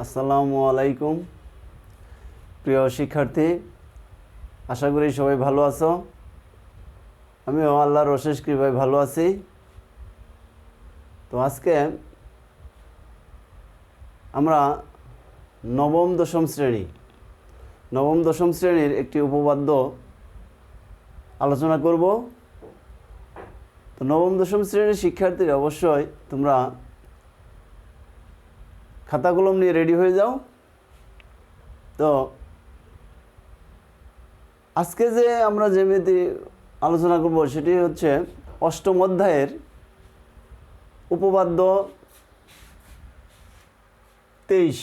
আসসালামু আলাইকুম প্রিয় শিক্ষার্থী, আশা করি সবাই ভালো আছো। আমিও আল্লাহর অশেষ কৃপায় ভালো আছি। তো আজকে আমরা নবম দশম শ্রেণীর একটি উপপাদ্য আলোচনা করব। তো নবম দশম শ্রেণীর শিক্ষার্থীরা অবশ্যই তোমরা খাতা কলম নিয়ে রেডি হয়ে যাও। তো আজকে যে আমরা জ্যামিতি আলোচনা করব সেটি হচ্ছে অষ্টম অধ্যায়ের উপপাদ্য 23।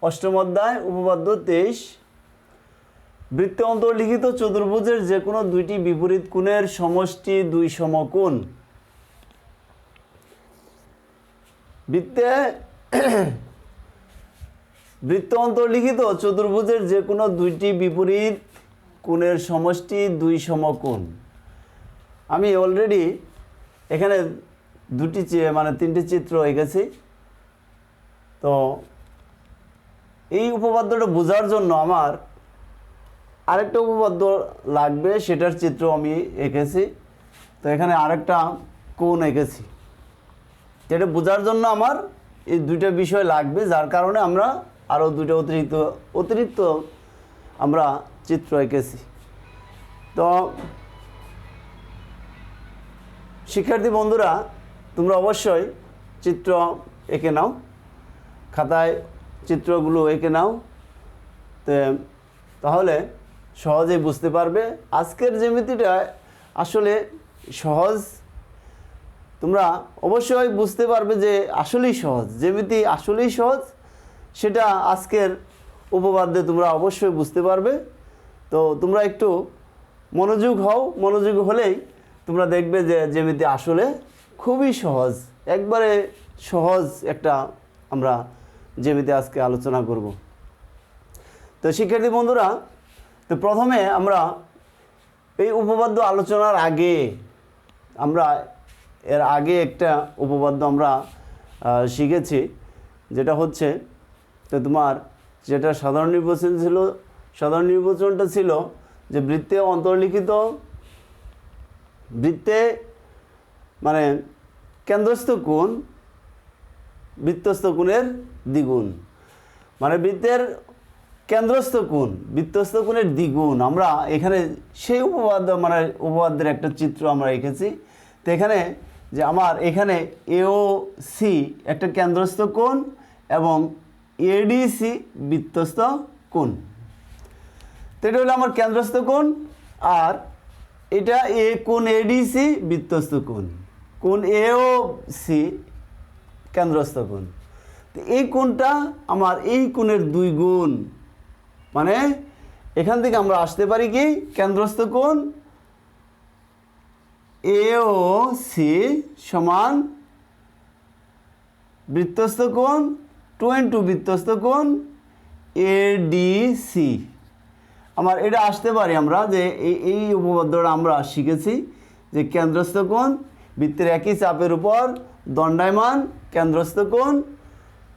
অষ্টম অধ্যায় উপপাদ্য 23। বৃত্তে অন্তর্লিখিত চতুর্ভুজের যে কোনো দুইটি বিপরীত কোণের সমষ্টি দুই সমকোণ। বৃত্তে অন্তর্লিখিত চতুর্ভুজের যে কোনো দুইটি বিপরীত কোণের সমষ্টি দুই সমকোণ। আমি অলরেডি এখানে তিনটি চিত্র এঁকেছি। তো এই উপপাদ্যটা বোঝার জন্য আমার আরেকটা উপপাদ্য লাগবে, সেটার চিত্র আমি এঁকেছি। তো এখানে আরেকটা কোণ এঁকেছি। যেটা বোঝার জন্য আমার এই দুইটা বিষয় লাগবে, যার কারণে আমরা আরও দুইটা অতিরিক্ত আমরা চিত্র এঁকেছি। তো শিক্ষার্থী বন্ধুরা, তোমরা অবশ্যই চিত্র এঁকে নাও, খাতায় চিত্রগুলো এঁকে নাও। তাহলে সহজেই বুঝতে পারবে। আজকের জ্যামিতিটা আসলে সহজ। তোমরা অবশ্যই বুঝতে পারবে যে আসলেই সহজ, জ্যামিতি আসলেই সহজ। সেটা আজকের উপপাদ্যে তোমরা অবশ্যই বুঝতে পারবে। তো তোমরা একটু মনোযোগ হলেই তোমরা দেখবে যে জ্যামিতি আসলে খুবই সহজ, একবারে সহজ একটা আমরা জ্যামিতি আজকে আলোচনা করব। তো শিক্ষার্থী বন্ধুরা, তো প্রথমে আমরা এই উপপাদ্য আলোচনার আগে এর আগে একটা উপপাদ্য আমরা শিখেছি, যেটা হচ্ছে তো তোমার যেটা সাধারণ নির্বাচনটা ছিল যে বৃত্তে অন্তর্লিখিত মানে কেন্দ্রস্থ কোণ বৃত্তস্থ কোণের দ্বিগুণ, মানে বৃত্তের কেন্দ্রস্থ কোণ বৃত্তস্থ কোণের দ্বিগুণ। আমরা এখানে সেই উপপাদ্যের একটা চিত্র আমরা এঁকেছি। তো এখানে যে আমার এখানে AOC একটা কেন্দ্রস্থ কোণ এবং ADC বৃত্তস্থ কোণ। তো এটা হলো আমার কেন্দ্রস্থ কোণ, আর এটা কোণ ADC বৃত্তস্থ কোণ, কোণ AOC কেন্দ্রস্থ কোণ। তো এই কোণটা আমার এই কোণের দুই গুণ, মানে এখান থেকে আমরা আসতে পারি কি কেন্দ্রস্থ কোণ AOC সমান বৃত্তস্থ কোণ 2 বৃত্তস্থ কোণ ADC। আমার এটা আসতে পারি আমরা যে এই উপপাদ্যটা আমরা শিখেছি যে কেন্দ্রস্থ কোণ বৃত্তের একই চাপের উপর দণ্ডায়মান কেন্দ্রস্থ কোণ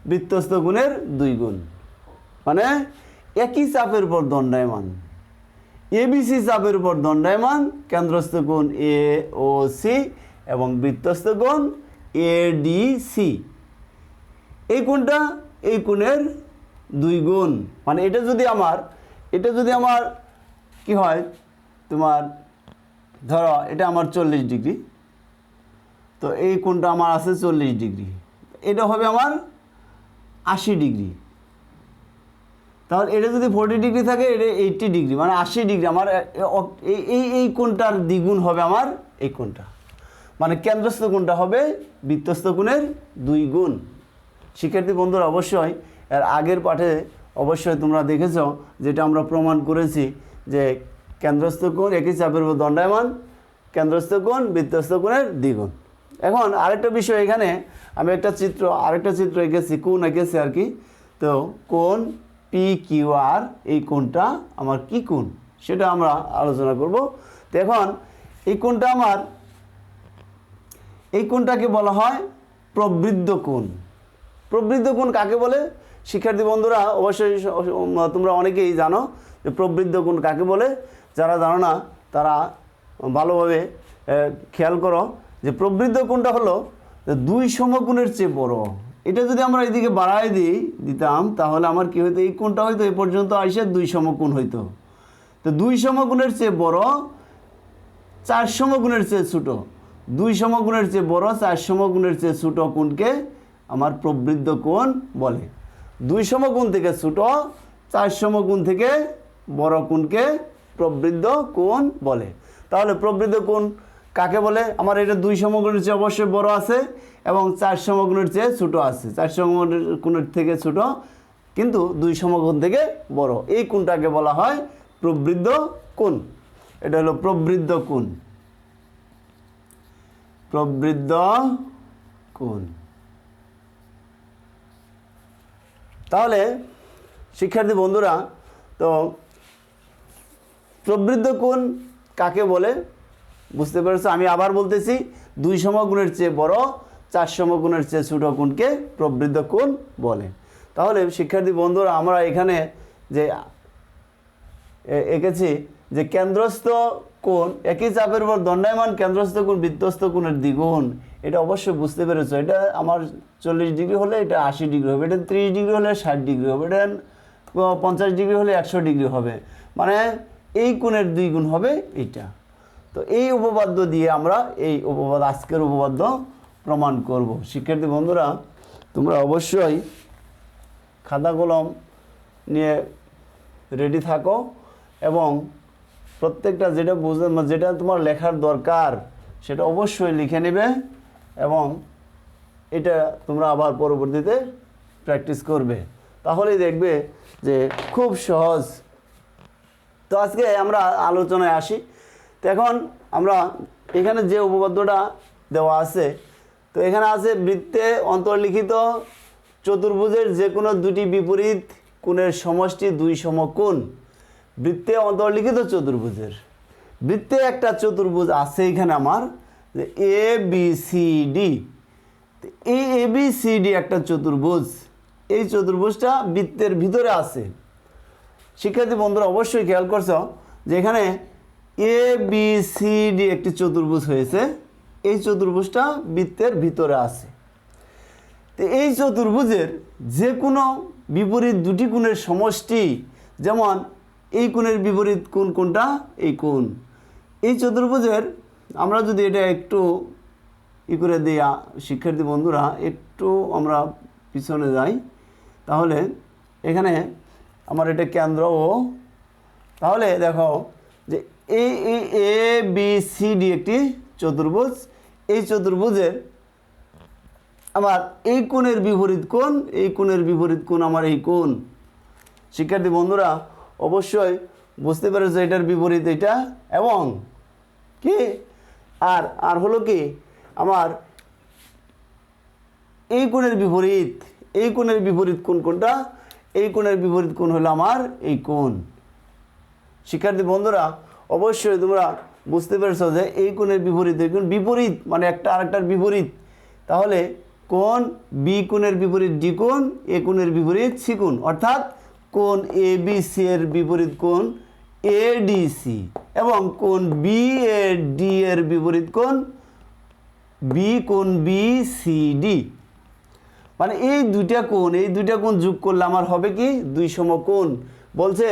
বৃত্তস্থ কোণের দুই গুণ, মানে একই চাপের উপর দণ্ডায়মান ABC চাপের উপর দণ্ডায়মান কেন্দ্রস্থ কোণ AOC এবং বৃত্তস্থ কোণ ADC। এই কোণটা এই কোণের দুই গুণ, মানে এটা যদি আমার কি হয়, তোমার ধরো এটা আমার 40 ডিগ্রি। তো এই কোণটা আমার আছে 40 ডিগ্রি, এটা হবে আমার 80 ডিগ্রি। তাহলে এটা যদি 40 ডিগ্রি থাকে, এটা 80 ডিগ্রি, মানে 80 ডিগ্রি। আমার এই কোণটার দ্বিগুণ হবে আমার এই কোণটা, মানে কেন্দ্রস্থ কোণটা হবে বৃত্তস্থ কোণের দুই গুণ। শিক্ষার্থী বন্ধুরা, অবশ্যই এর আগের পাঠে অবশ্যই তোমরা দেখেছো, যেটা আমরা প্রমাণ করেছি যে কেন্দ্রস্থ কোণ একই চাপের উপর দণ্ডায়মান কেন্দ্রস্থ কোণ বৃত্তস্থ কোণের দ্বিগুণ। এখন আরেকটা বিষয়, এখানে আমি আরেকটা চিত্র এঁকেছি, কোণ এঁকেছি আর কি। তো কোণ PQR, এই কোণটা আমার কি কোণ সেটা আমরা আলোচনা করব। তো এখন এই কোণটাকে বলা হয় প্রবৃদ্ধ কোণ। প্রবৃদ্ধ কোণ কাকে বলে? শিক্ষার্থী বন্ধুরা অবশ্যই তোমরা অনেকেই জানো যে প্রবৃদ্ধ কোণ কাকে বলে। যারা জানো না তারা ভালোভাবে খেয়াল করো যে প্রবৃদ্ধ কোণটা হলো দুই সমকোণের চেয়ে বড়। এটা যদি আমরা এদিকে বাড়াই দিতাম তাহলে আমার কি হইতো, এই কোণটা হয়তো এই পর্যন্ত আইসে দুই সমকোণ হইতো। তো দুই সমকোণের চেয়ে বড় 4 সমকোণের চেয়ে ছোট, 2 সমকোণের চেয়ে বড় 4 সমকোণের চেয়ে ছোট কোণকে আমার প্রবৃদ্ধ কোণ বলে। 2 সমকোণ থেকে ছোট, 4 সমকোণ থেকে বড় কোণকে প্রবৃদ্ধ কোণ বলে। তাহলে প্রবৃদ্ধ কোণ কাকে বলে? আমার এটা 2 সমকোণের চেয়ে অবশ্যই বড় আছে এবং 4 সমকোণের চেয়ে ছোট আছে। 4 সমকোণের থেকে ছোট কিন্তু 2 সমকোণ থেকে বড়, এই কোণটাকে বলা হয় প্রবৃদ্ধ কোণ। এটা হলো প্রবৃদ্ধ কোণ। প্রবৃদ্ধ কোণ। তাহলে শিক্ষার্থী বন্ধুরা, তো প্রবৃদ্ধ কোণ কাকে বলে বুঝতে পেরেছো? আমি আবার বলতেছি, 2 সমকোণের চেয়ে বড় 4 সমকোণের চেয়ে ছোট কোণকে প্রবৃদ্ধ কোণ বলে। তাহলে শিক্ষার্থী বন্ধুরা, আমরা এখানে যে এঁকেছি যে কেন্দ্রস্থ কোণ একই চাপের উপর দণ্ডায়মান কেন্দ্রস্থ কোণ বৃত্তস্থ কোণের দ্বিগুণ। এটা অবশ্যই বুঝতে পেরেছো। এটা আমার 40 ডিগ্রি হলে এটা 80 ডিগ্রি হবে, এটা 30 ডিগ্রি হলে 60 ডিগ্রি হবে, এটা 50 ডিগ্রি হলে 100 ডিগ্রি হবে, মানে এই কোণের দ্বিগুণ হবে এইটা। তো এই উপপাদ্য দিয়ে আমরা এই উপপাদ্য, আজকের উপপাদ্য প্রমাণ করব। শিক্ষার্থী বন্ধুরা, তোমরা অবশ্যই খাতা কলম নিয়ে রেডি থাকো এবং প্রত্যেকটা যেটা তোমার লেখার দরকার সেটা অবশ্যই লিখে নেবে এবং এটা তোমরা আবার পরবর্তীতে প্র্যাকটিস করবে, তাহলেই দেখবে যে খুব সহজ। তো আজকে আমরা আলোচনায় আসি। তো এখন আমরা এখানে যে উপপাদ্যটা দেওয়া আছে, তো এখানে আছে বৃত্তে অন্তর্লিখিত চতুর্ভুজের যে কোনো দুটি বিপরীত কোণের সমষ্টি 2 সমকোণ। বৃত্তে অন্তর্লিখিত চতুর্ভুজের, বৃত্তে একটা চতুর্ভুজ আছে এখানে আমার এ বি সি ডি। এই এ বি সি ডি একটা চতুর্ভুজ, এই চতুর্ভুজটা বৃত্তের ভিতরে আছে। শিক্ষার্থী বন্ধুরা অবশ্যই খেয়াল করছো যে এখানে এ বি সি ডি একটি চতুর্ভুজ হয়েছে, এই চতুর্ভুজটা বৃত্তের ভিতরে আছে। তো এই চতুর্ভুজের যে কোনো বিপরীত দুটি কোণের সমষ্টি, যেমন এই কোণের বিপরীত কোণ কোনটা? এই কোণ। এই চতুর্ভুজের আমরা যদি এটা একটু করে দিই, শিক্ষার্থী বন্ধুরা একটু আমরা পিছনে যাই, তাহলে এখানে আমার এটা কেন্দ্র ও, তাহলে দেখো যে এই এ বি সি ডি একটি চতুর্ভুজ। এই চতুর্ভুজের আমার এই কোণের বিপরীত কোণ, এই কোণের বিপরীত কোণ আমার এই কোণ। শিক্ষার্থী বন্ধুরা অবশ্যই বুঝতে পেরেছো এটার বিপরীত এটা, এবং কি আর হলো কি আমার এই কোণের বিপরীত, এই কোণের বিপরীত কোণ কোনটা? এই কোণের বিপরীত কোণ হলো আমার এই কোণ। শিক্ষার্থী বন্ধুরা অবশ্যই তোমরা বুঝতে পেরেছো যে এই কোণের বিপরীত, এই কোণ বিপরীত মানে একটা আরেকটার বিপরীত। তাহলে কোণ বি কোণের বিপরীত ডি কোণ, এ কোণের বিপরীত সি কোণ, অর্থাৎ কোণ এ বি সি এর বিপরীত কোণ এ ডি সি, এবং কোণ বি এ ডি এর বিপরীত কোণ বি কোণ বি সি ডি। মানে এই দুইটা কোণ যোগ করলে আমার হবে কি? 2 সমকোণ। বলছে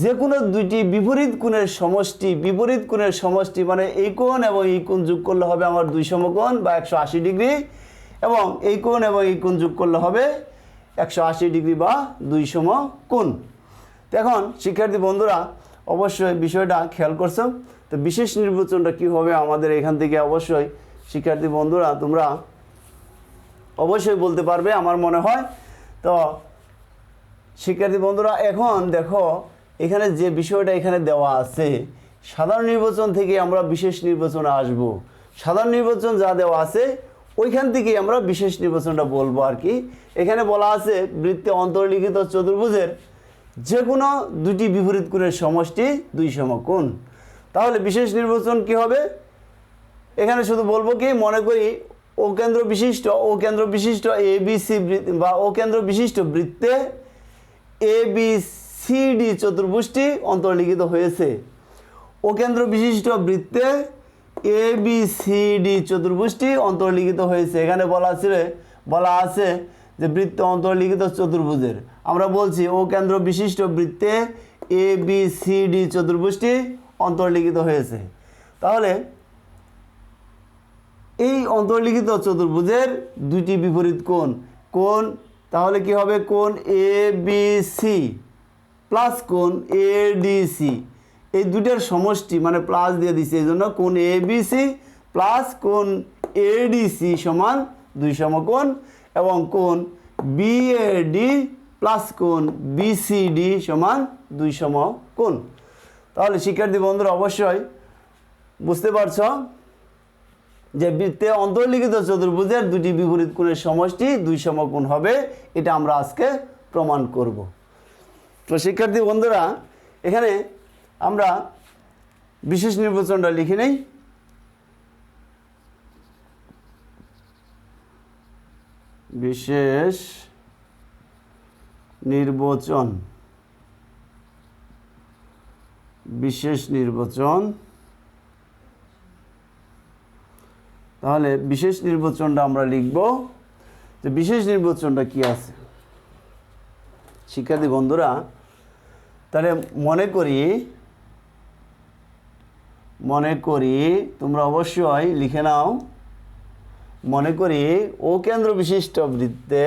যে কোনো দুইটি বিপরীত কোণের সমষ্টি, বিপরীত কোণের সমষ্টি মানে এই কোণ এবং এই কোণ যোগ করলে হবে আমার 2 সমকোণ বা 180 ডিগ্রি, এবং এই কোণ এবং এই কোণ যোগ করলে হবে 180 ডিগ্রি বা 2 সমকোণ। তো এখন শিক্ষার্থী বন্ধুরা অবশ্যই বিষয়টা খেয়াল করছো। তো বিশেষ নির্বাচনটা কী হবে আমাদের এখান থেকে অবশ্যই শিক্ষার্থী বন্ধুরা তোমরা অবশ্যই বলতে পারবে আমার মনে হয়। তো শিক্ষার্থী বন্ধুরা এখন দেখো এখানে যে বিষয়টা এখানে দেওয়া আছে, সাধারণ নির্বাচন থেকে আমরা বিশেষ নির্বাচনে আসব। সাধারণ নির্বাচন যা দেওয়া আছে ওইখান থেকে আমরা বিশেষ নির্বাচনটা বলবো আর কি। এখানে বলা আছে বৃত্তে অন্তর্লিখিত চতুর্ভুজের যে কোনো দুটি বিপরীত কোণের সমষ্টি 2 সমকোণ। তাহলে বিশেষ নির্বাচন কি হবে? এখানে শুধু বলবো কি, মনে করি ও কেন্দ্র বিশিষ্ট এ বি সি বা ও কেন্দ্র বিশিষ্ট বৃত্তে এ বি সি ডি চতুর্ভুজটি অন্তর্লিখিত হয়েছে। ও কেন্দ্র বিশিষ্ট বৃত্তে এ বি সি ডি চতুর্ভুজটি অন্তর্লিখিত হয়েছে। এখানে বলা আছে যে বৃত্ত অন্তর্লিখিত চতুর্ভুজের, আমরা বলছি ও কেন্দ্র বিশিষ্ট বৃত্তে এ বি সি ডি চতুর্ভুজটি অন্তর্লিখিত হয়েছে। তাহলে এই অন্তর্লিখিত চতুর্ভুজের দুটি বিপরীত কোণ তাহলে কি হবে, কোণ এ বি সি প্লাস কোণ এ ডি সি, এই দুটার সমষ্টি মানে প্লাস দিয়ে দিচ্ছে, এই জন্য কোণ এ বি সি প্লাস কোণ এ ডি সি সমান 2 সমকোণ, এবং কোণ বি এ ডি প্লাস কোণ বি সি ডি সমান 2 সমকোণ। তাহলে শিক্ষার্থী বন্ধুরা অবশ্যই বুঝতে পারছ যে বৃত্তে অন্তর্লিখিত চতুর্ভুজের দুটি বিপরীত কোণের সমষ্টি 2 সমকোণ হবে, এটা আমরা আজকে প্রমাণ করব। তো শিক্ষার্থী বন্ধুরা এখানে আমরা বিশেষ নির্বাচনটা লিখে নেই। বিশেষ নির্বাচন, তাহলে বিশেষ নির্বাচনটা আমরা লিখব যে বিশেষ নির্বাচনটা কি আছে। শিক্ষার্থী বন্ধুরা তাহলে মনে করি তোমরা অবশ্যই লিখে নাও, মনে করি ও কেন্দ্র বিশিষ্ট বৃত্তে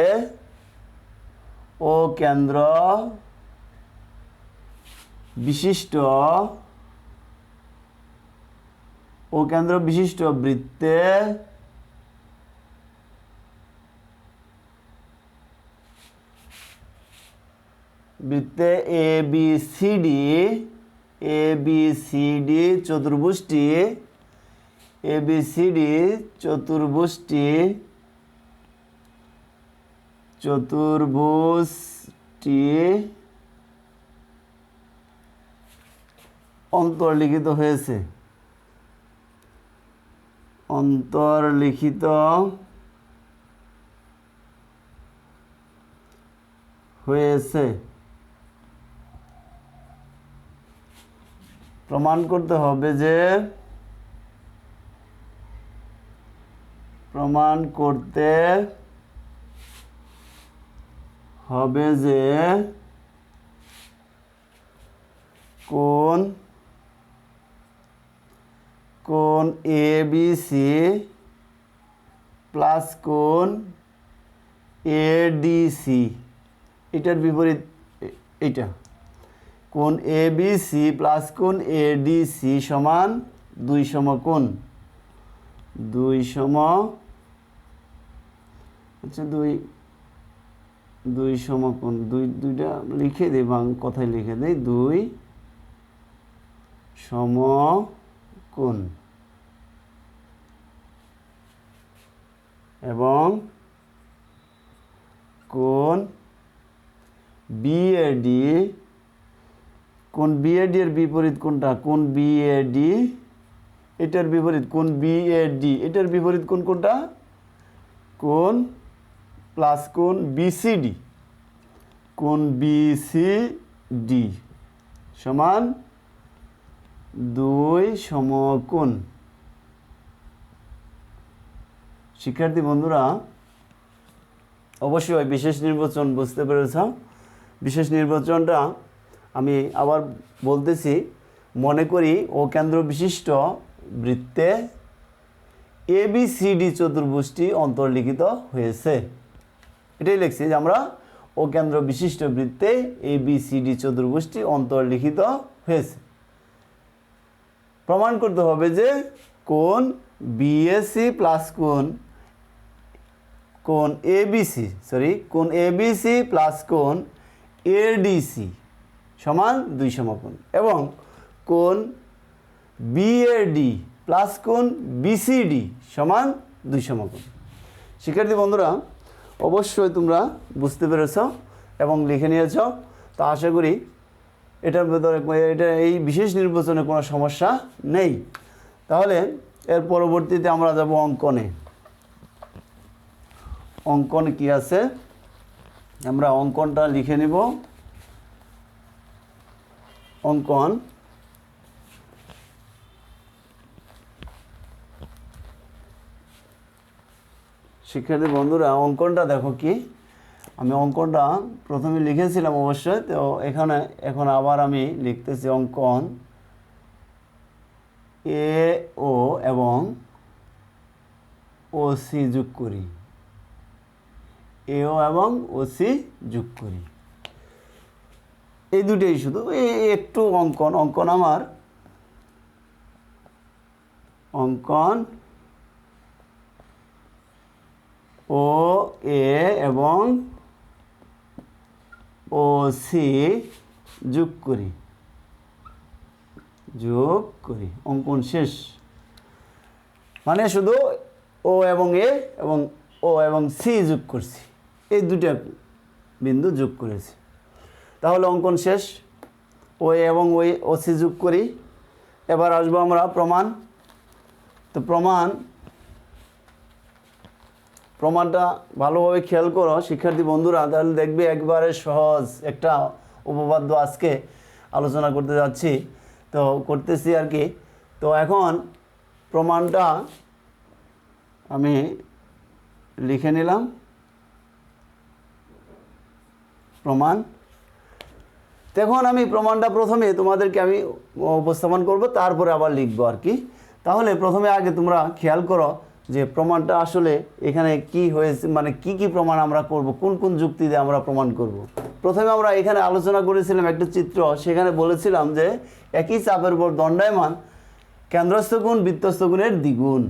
বৃত্তে এ বি সি ডি চতুর্ভুজটি অন্তর্লিখিত হয়েছে। প্রমাণ করতে হবে যে কোণ এ বি সি প্লাস কোণ এ ডি সি, এটার বিপরীত এটা, কোণ এ বি সি প্লাস কোণ এ ডি সি সমান 2 সমকোণ। দুই সমকোণ, দুইটা লিখে দিই, কথায় লিখে দিই, 2 সমকোণ এবং কোণ বিএডি, কোণ বিএডি এর বিপরীত কোনটা, কোণ বিএডি এটার বিপরীত, কোণ বিএডি এটার বিপরীত কোণ কোনটা, কোণ প্লাস কোণ বিসিডি, কোণ বিসিডি সমান 2 সমকোণ। শিক্ষার্থী বন্ধুরা অবশ্যই বিশেষ নির্বাচন বুঝতে পেরেছ। বিশেষ নির্বাচনটা আমি আবার বলতেছি, মনে করি ও কেন্দ্র বিশিষ্ট বৃত্তে এ বি সি ডি চতুর্ভুজটি অন্তর্লিখিত হয়েছে, এটাই লিখছি যে আমরা ও কেন্দ্র বিশিষ্ট বৃত্তে এ বি সি ডি চতুর্ভুজটি অন্তর্লিখিত হয়েছে। প্রমাণ করতে হবে যে কোণ বিএসি প্লাস কোণ এবিসি প্লাস কোণ এডিসি সমান 2 সমকোণ, এবং কোণ বিএডি প্লাস কোণ বিসিডি সমান 2 সমকোণ। শিক্ষার্থী বন্ধুরা অবশ্যই তোমরা বুঝতে পেরেছ এবং লিখে নিয়েছ। তা আশা করি এটার ভেতরে এই বিশেষ নির্বাচনে কোনো সমস্যা নেই। তাহলে এর পরবর্তীতে আমরা যাব অঙ্কনে। অঙ্কন কি আছে আমরা অঙ্কনটা লিখে নিব। অঙ্কন শিক্ষার্থী বন্ধুরা অঙ্কনটা দেখো কি, আমি অঙ্কনটা প্রথমে লিখেছিলাম অবশ্যই, তো এখানে এখন আবার আমি লিখতেছি অঙ্কন এ ও এবং ও সি যোগ করি, এ ও এবং ও সি যোগ করি, এই দুটোই শুধু একটু অঙ্কন আমার অঙ্কন ও এ এবং ও সি যোগ করি অঙ্কন শেষ। মানে শুধু ও এবং এ এবং ও এবং সি যোগ করছি, এই দুটা বিন্দু যোগ করেছি, তাহলে অঙ্কন শেষ। ও এ এবং ও সি যোগ করি। এবার আসবো আমরা প্রমাণ। তো প্রমাণটা ভালোভাবে খেয়াল করো শিক্ষার্থী বন্ধুরা, তাহলে দেখবে একবারে সহজ একটা উপপাদ্য আজকে আলোচনা করতে যাচ্ছি, তো করতেছি আর কি। তো এখন প্রমাণটা আমি লিখে নিলাম। প্রমাণ, এখন আমি প্রমাণটা প্রথমে তোমাদেরকে আমি উপস্থাপন করব, তারপরে আবার লিখবো আর কি। তাহলে প্রথমে আগে তোমরা খেয়াল করো যে প্রমাণটা আসলে এখানে কি হয়েছে, মানে কি প্রমাণ আমরা করব, কোন যুক্তি দিয়ে আমরা প্রমাণ করব। প্রথমে আমরা এখানে আলোচনা করেছিলাম একটা চিত্র, সেখানে বলেছিলাম যে একই চাপের উপর দণ্ডায়মান কেন্দ্রস্থ কোণ বৃত্তস্থ কোণের দ্বিগুণ।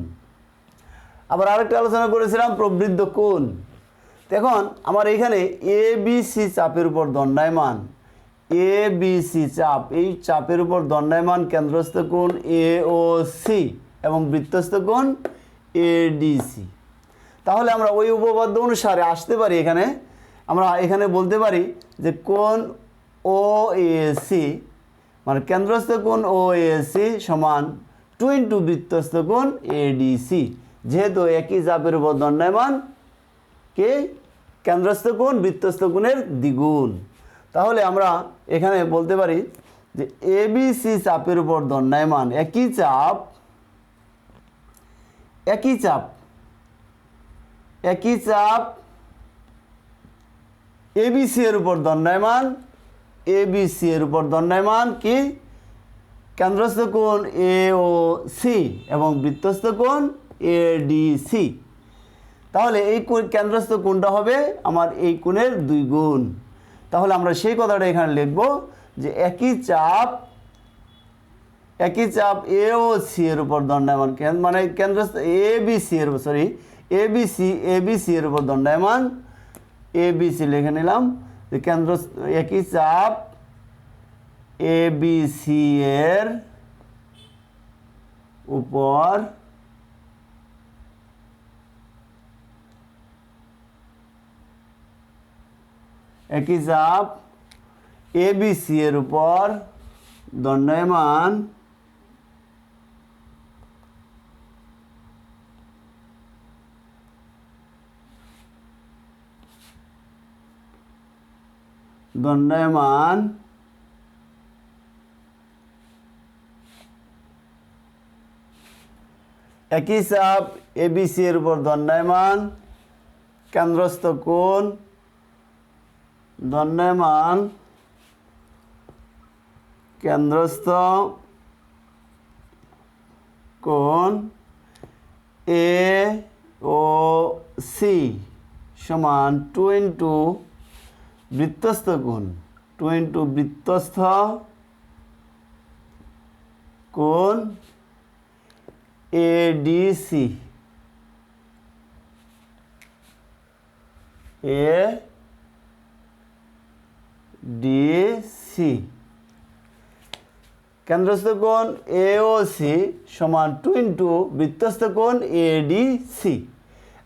আবার আরেকটা আলোচনা করেছিলাম প্রবৃদ্ধ কোণ। এখন আমার এখানে এ বি সি চাপের উপর দণ্ডায়মান, এ বি সি চাপ, এই চাপের উপর দণ্ডায়মান কেন্দ্রস্থ কোণ এ ও সি এবং বৃত্তস্থ কোণ এডিসি। তাহলে আমরা ওই উপপাদ্য অনুসারে আসতে পারি, এখানে আমরা এখানে বলতে পারি যে কোণ ও এ সি মানে কেন্দ্রস্থ কোণ ও এ সি সমান 2 বৃত্তস্থ কোণ এডিসি, যেহেতু একই চাপের উপর দণ্ডায়মান কে কেন্দ্রস্থ কোণ বৃত্তস্থ কোণের দ্বিগুণ। তাহলে আমরা এখানে বলতে পারি যে এবিসি চাপের উপর দণ্ডায়মান একই চাপ এবিসি এর উপর দণ্ডায়মান কি কেন্দ্রস্থ কোণ এ ও সি এবং বৃত্তস্থ কোণ এডিসি। তাহলে এই কেন্দ্রস্থ কোণটা হবে আমার এই কোণের 2 গুণ। তাহলে আমরা সেই কথাটা এখানে লিখব যে একই চাপ এ ও সি এর উপর দণ্ডায়মান, মানে কেন্দ্রস্থ এবিসি এর উপর দণ্ডায়মান, এবিসি লিখে নিলাম যে কেন্দ্রস্থ একই চাপ এবিসি এর উপর একই চাপ এবিসি এর উপর দণ্ডায়মান একই চাপ এবিসি এর উপর দণ্ডায়মান কেন্দ্রস্থ কোণ এ ও সি সমান 2 বৃত্তস্থ কোণ এডিসি কেন্দ্রস্থ কোণ এ ও সি সমান 2 বৃত্তস্থ কোণ এডিসি।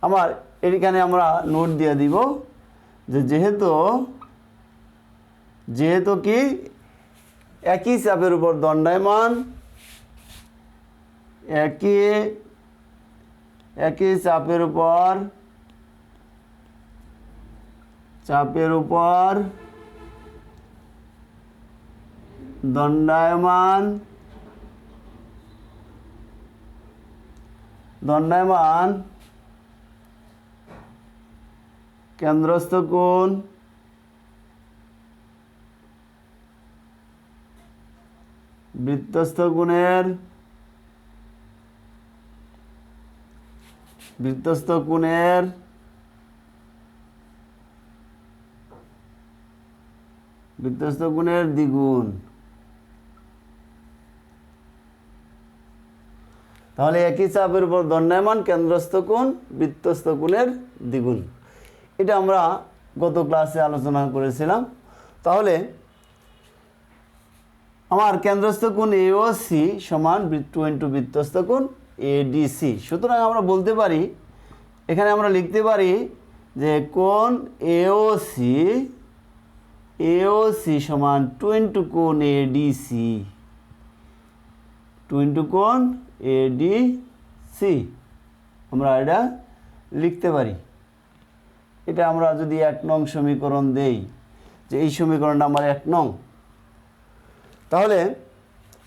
আমার এখানে আমরা নোট দিয়ে দিব যে যেহেতু কি একই চাপের উপর দণ্ডায়মান একই চাপের উপর চাপের উপর দণ্ডায়মান কেন্দ্রস্থ কোণ বৃত্তস্থ কোণের দ্বিগুণ। তাহলে একই চাপের উপর দণ্ডায়মান কেন্দ্রস্থ কোণ বৃত্তস্থ কোণের দ্বিগুণ। এটা আমরা গত ক্লাসে আলোচনা করেছিলাম। তাহলে আমার কেন্দ্রস্থ কোণ AOC সমান 2 ইন্টু বৃত্তস্থ কোণ ADC। সুতরাং আমরা বলতে পারি, এখানে আমরা লিখতে পারি যে কোণ AOC সমান 2 ইন্টু কোণ ADC, 2 ইন্টু কোণ ADC আমরা এটা লিখতে পারি। এটা আমরা যদি 1 নং সমীকরণ দেই, যে এই সমীকরণটা আমার 1 নং, তাহলে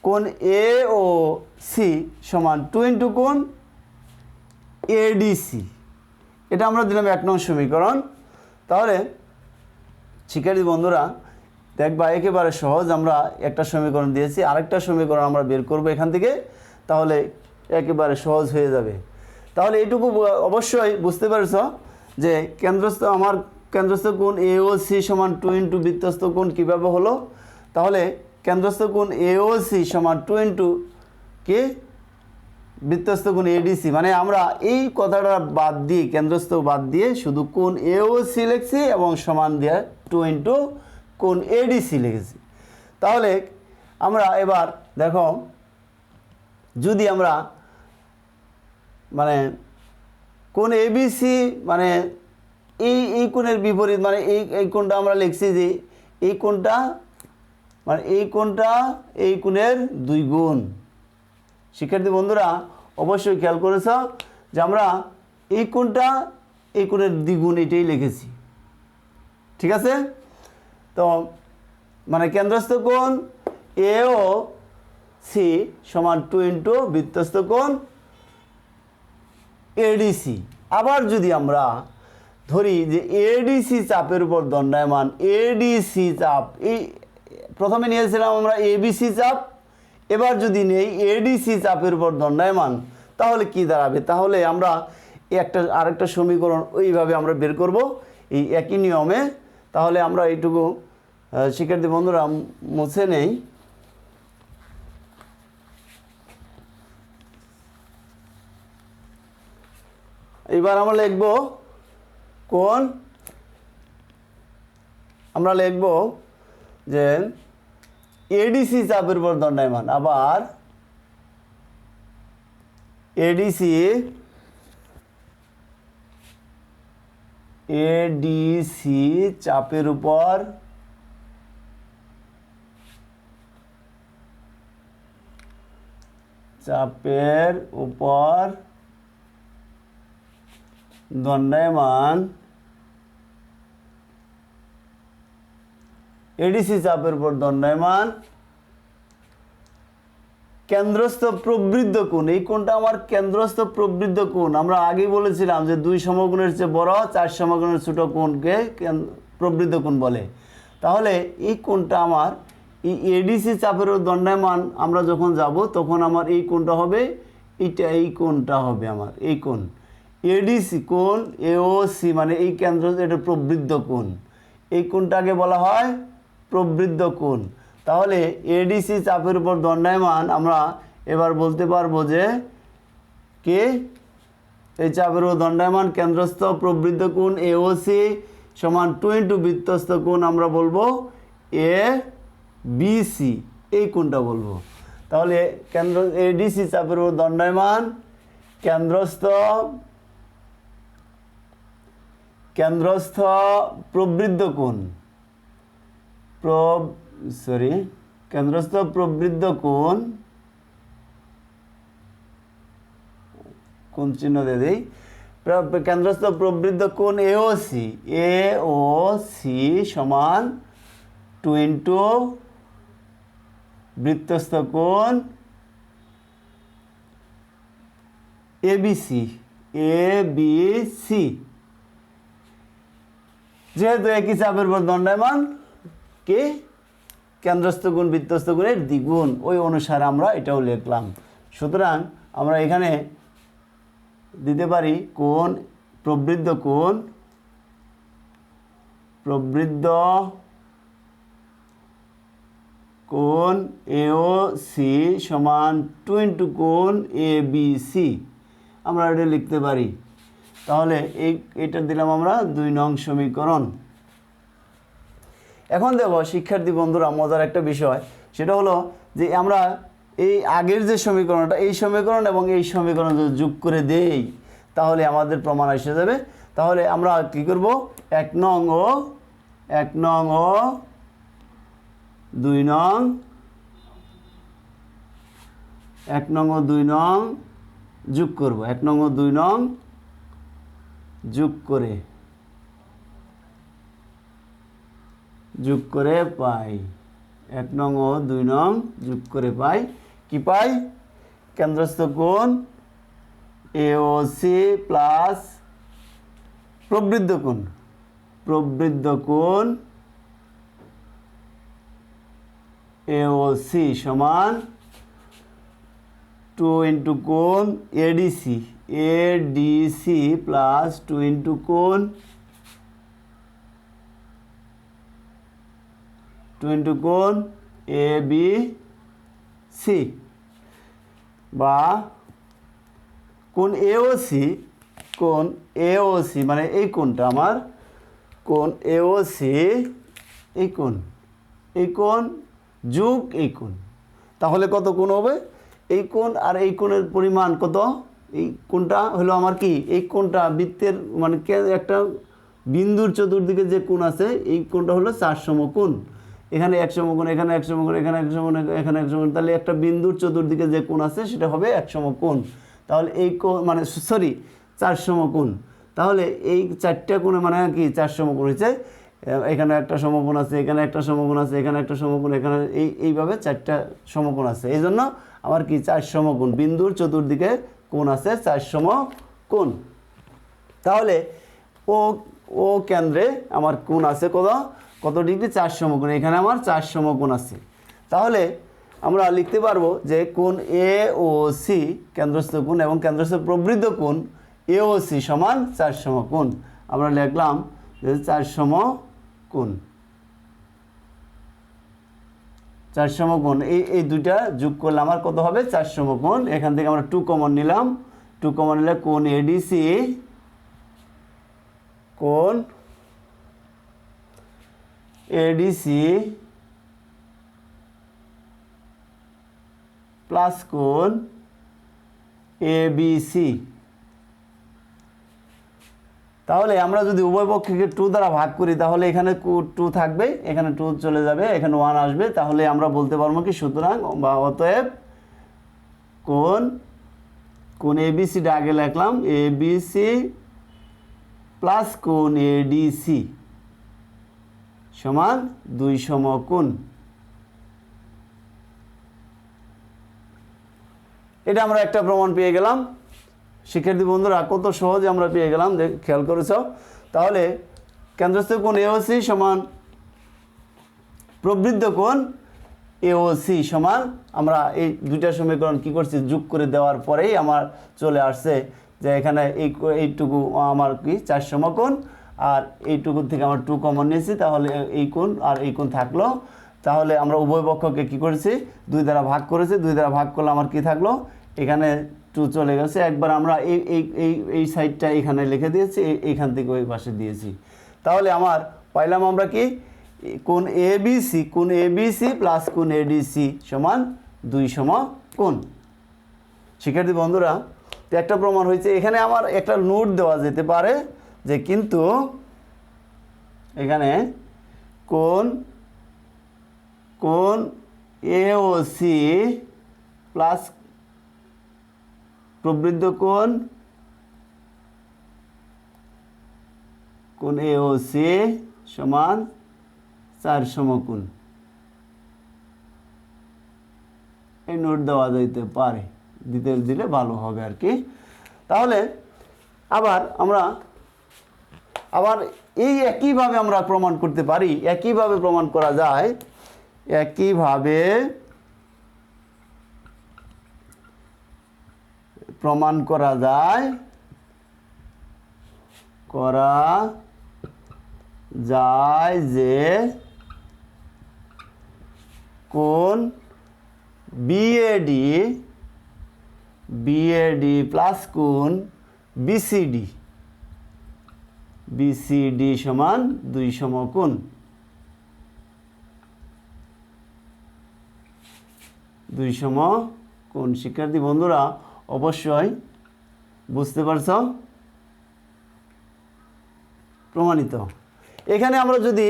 কোণ AOC সমান 2 ইন্টু কোণ ADC, এটা আমরা দিলাম 1 নং সমীকরণ। তাহলে শিক্ষার্থী বন্ধুরা দেখবা একেবারে সহজ, আমরা একটা সমীকরণ দিয়েছি, আরেকটা সমীকরণ আমরা বের করব এখান থেকে, তাহলে একেবারে সহজ হয়ে যাবে। তাহলে এইটুকু অবশ্যই বুঝতে পারছ যে আমার কেন্দ্রস্থ কোণ AOC সমান 2 ইন্টু বৃত্তস্থ কোণ কীভাবে হলো। তাহলে কেন্দ্রস্থ কোণ AOC সমান 2 ইন্টু কে বৃত্তস্থ কোণ ADC, মানে আমরা এই কথাটা বাদ দিয়ে, কেন্দ্রস্থ বাদ দিয়ে শুধু কোণ AOC লিখছি এবং সমান দিয়ে 2 ইন্টু কোণ ADC লিখেছি। তাহলে আমরা এবার দেখো, যদি আমরা মানে কোণ ABC মানে এই কোণের বিপরীত, মানে এই কোণটা আমরা লিখছি যে এই কোণটা মানে এই কোণের 2 গুণ। শিক্ষার্থী বন্ধুরা অবশ্যই খেয়াল করেছ যে আমরা এই কোণের দ্বিগুণ এটাই লিখেছি, ঠিক আছে। তো মানে কেন্দ্রস্থ কোণ AOC সমান 2 ইন্টু বৃত্তস্থ কোণ ADC। আবার যদি আমরা ধরি যে ADC চাপের উপর দণ্ডায়মান, ADC চাপ, এই প্রথমে নিয়েছিলাম আমরা ABC চাপ, এবার যদি নেই ADC চাপের উপর দণ্ডায়মান, তাহলে কি দাঁড়াবে? তাহলে আমরা আরেকটা সমীকরণ ওইভাবে আমরা বের করব এই একই নিয়মে। তাহলে আমরা এইটুকু শিক্ষার্থী বন্ধুরা মুছে নেই। এবার আমরা লিখব যে ADC চাপের উপর দণ্ডায়মান, আবার ADC চাপের উপর দণ্ডায়মান, ADC চাপের উপর দণ্ডায়মান কেন্দ্রস্থ প্রবৃদ্ধ কোণ। এই কোণটা আমার কেন্দ্রস্থ প্রবৃদ্ধ কোণ। আমরা আগেই বলেছিলাম যে 2 সমকোণের চেয়ে বড় 4 সমকোণের ছোট কোণকে প্রবৃদ্ধ কোণ বলে। তাহলে এই কোণটা আমার এই ADC চাপের উপর দণ্ডায়মান আমরা যখন যাব তখন আমার এই কোণটা হবে, এই কোণটা হবে আমার এই কোণ ADC কোণ AOC, মানে এই কেন্দ্র, এটা প্রবৃদ্ধ কোণ। এই কোণটাকে বলা হয় প্রবৃদ্ধ কোণ। তাহলে ADC চাপের উপর দণ্ডায়মান আমরা এবার বলতে পারবো যে এই চাপের উপর দণ্ডায়মান কেন্দ্রস্থ প্রবৃদ্ধ কোণ AOC সমান 2 ইন্টু বৃত্তস্থ কোণ আমরা বলবো ABC, এই কোণটা বলবো। তাহলে ADC চাপের উপর দণ্ডায়মান কেন্দ্রস্থ প্রবৃদ্ধ কোণ, কেন্দ্রস্থ প্রবৃদ্ধ কোণ চিহ্ন দিয়ে দিই, কেন্দ্রস্থ প্রবৃদ্ধ কোণ এওসি, এওসি সমান 2 ইন্টু বৃত্তস্থ কোণ এবিসি, এবিসি। যেহেতু একই চাপের উপর দণ্ডায়মান কি কেন্দ্রস্থ গুণ বৃত্তস্থ গুণের দ্বিগুণ, ওই অনুসারে আমরা এটাও লিখলাম। সুতরাং আমরা এখানে দিতে পারি কোণ প্রবৃদ্ধ কোণ, প্রবৃদ্ধ কোণ এওসি সমান 2 ইন্টু কোণ এবিসি, আমরা এটা লিখতে পারি। তাহলে এইটা দিলাম আমরা 2 নং সমীকরণ। এখন দেখো শিক্ষার্থী বন্ধুরা, মজার একটা বিষয়, সেটা হলো যে আমরা এই আগের যে সমীকরণটা, এই সমীকরণ এবং এই সমীকরণ যদি যোগ করে দেই তাহলে আমাদের প্রমাণ এসে যাবে। তাহলে আমরা কি করব, 1 নং ও 2 নং, 1 নং ও 2 নং যোগ করব, 1 নং ও 2 নং যোগ করে পাই, 1 নং ও 2 নং যোগ করে পাই, কি পাই, কেন্দ্রস্থ কোণ এওসি প্লাস প্রবৃদ্ধ কোণ এওসি সমান 2 ইন্টু কোণ এডিসি, এডিসি প্লাস 2 ইন্টু কোণ 2 ইন্টু কোণ এবিসি, বা কোণ এওসি, কোণ এওসি মানে এই কোণটা আমার, কোণ এওসি, এই কোণ যোগ এই কোণ, তাহলে কত কোণ হবে, এই কোণ আর এই কোণের পরিমাণ কত, এই কোণটা হলো আমার কি, এই কোণটা বৃত্তের মানে একটা বিন্দুর চতুর্দিকে যে কোণ আছে এই কোণটা হলো 4 সমকোণ। এখানে 1 সমকোণ, এখানে 1 সমকোণ, এখানে 1 সমকোণ, এখানে 1 সমকোণ, তাহলে একটা বিন্দুর চতুর্দিকে যে কোণ আছে সেটা হবে 1 সমকোণ। তাহলে এই কোণ মানে 4 সমকোণ, তাহলে এই 4টা কোণে মানে কি 4 সমকোণ হয়েছে, এখানে একটা সমকোণ আছে, এখানে একটা সমকোণ আছে, এখানে একটা সমকোণ, এখানে এইভাবে 4টা সমকোণ আছে। এই জন্য আমার কি 4 সমকোণ, বিন্দুর চতুর্দিকে কোণ আছে 4 সমকোণ। তাহলে ও কেন্দ্রে আমার কোণ আছে কত ডিগ্রি, 4 সমকোণ, এখানে আমার 4 সমকোণ আছে। তাহলে আমরা লিখতে পারবো যে কোণ এওসি কেন্দ্রস্থ কোণ এবং কেন্দ্রস্থ প্রবৃদ্ধ কোণ এওসি সমান 4 সমকোণ। আমরা লিখলাম যে 4 সমকোণ, 4 সমকোণ, এই দুইটা যোগ করলে আমার কত হবে, 4 সমকোণ। এখান থেকে আমরা 2 কমন নিলাম, 2 কমন নিলে কোণ এডিসি, কোণ এডিসি প্লাস কোণ এবিসি। তাহলে আমরা যদি উভয় পক্ষকে 2 দ্বারা ভাগ করি তাহলে এখানে 2 থাকবে, এখানে 2 চলে যাবে, এখানে 1 আসবে। তাহলে আমরা বলতে পারবো কি, সুতরাং বা অতএব কোণ এবিসিটা আগে লিখলাম, এবিসি প্লাস কোণ এডিসি সমান 2 সমকোণ। এটা আমরা একটা প্রমাণ পেয়ে গেলাম। শিক্ষার্থী বন্ধুরা, কত সহজে আমরা পেয়ে গেলাম, খেয়াল করেছ। তাহলে কেন্দ্রস্থ কোণ এওসি সমান প্রবৃদ্ধ কোণ এওসি সমান, আমরা এই দুইটা সমীকরণ কি করছি, যোগ করে দেওয়ার পরেই আমার চলে আসছে যে এখানে এইটুকু আমার কি 4 সমকোণ, আর এইটুকু থেকে আমার 2 কমন নিয়েছি, তাহলে এই কোণ আর এই কোণ থাকলো। তাহলে আমরা উভয় পক্ষকে কি করেছি, 2 দ্বারা ভাগ করেছি, 2 দ্বারা ভাগ করলে আমার কি থাকলো, এখানে 2 চলে গেছে। একবার আমরা এই সাইডটা এখানে লিখে দিয়েছি, এইখান থেকে ওই পাশে দিয়েছি। তাহলে আমার পাইলাম আমরা কি, কোণ এবিসি প্লাস কোণ এডিসি সমান 2 সমকোণ। শিক্ষার্থী বন্ধুরা, তো একটা প্রমাণ হয়েছে। এখানে আমার একটা নোট দেওয়া যেতে পারে যে কিন্তু এখানে কোণ এওসি প্লাস প্রবৃদ্ধ কোণ কোণ এওসি সমান 4 সমকোণ। এই নোট দেওয়া যাইতে পারে, দিলে ভালো হবে আর কি। তাহলে আবার এই একইভাবে আমরা প্রমাণ করতে পারি, একইভাবে প্রমাণ করা যায়, একইভাবে প্রমাণ করা যায় যে কোণ বিএডি প্লাস কোণ বিসিডি সমান 2 সমকোণ। 2 সমকোণ। শিক্ষার্থী বন্ধুরা অবশ্যই বুঝতে পারছো? প্রমাণিত। এখানে আমরা যদি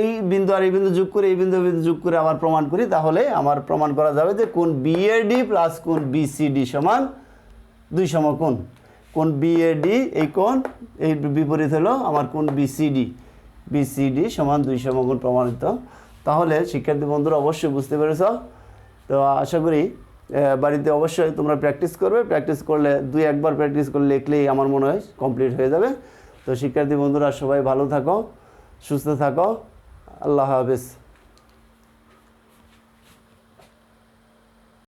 এই বিন্দু আর এই বিন্দু যোগ করে, এই বিন্দু যোগ করে আবার প্রমাণ করি, তাহলে আমার প্রমাণ করা যাবে যে কোণ বিএডি প্লাস কোণ বিসিডি সমান 2 সমকোণ। কোণ বিএডি এই কোণ, এই বিপরীত হলো আমার কোণ বিসিডি সমান 2 সমকোণ প্রমাণিত। তাহলে শিক্ষার্থী বন্ধুরা অবশ্যই বুঝতে পেরেছ। তো আশা করি বাড়িতে অবশ্যই তোমরা প্র্যাকটিস করবে। প্র্যাকটিস করলে 2-1 প্র্যাকটিস করলে লিখলেই আমার মনে হয় কমপ্লিট হয়ে যাবে। তো শিক্ষার্থী বন্ধুরা সবাই ভালো থাকো, সুস্থ থাকো। আল্লাহ হাফেজ।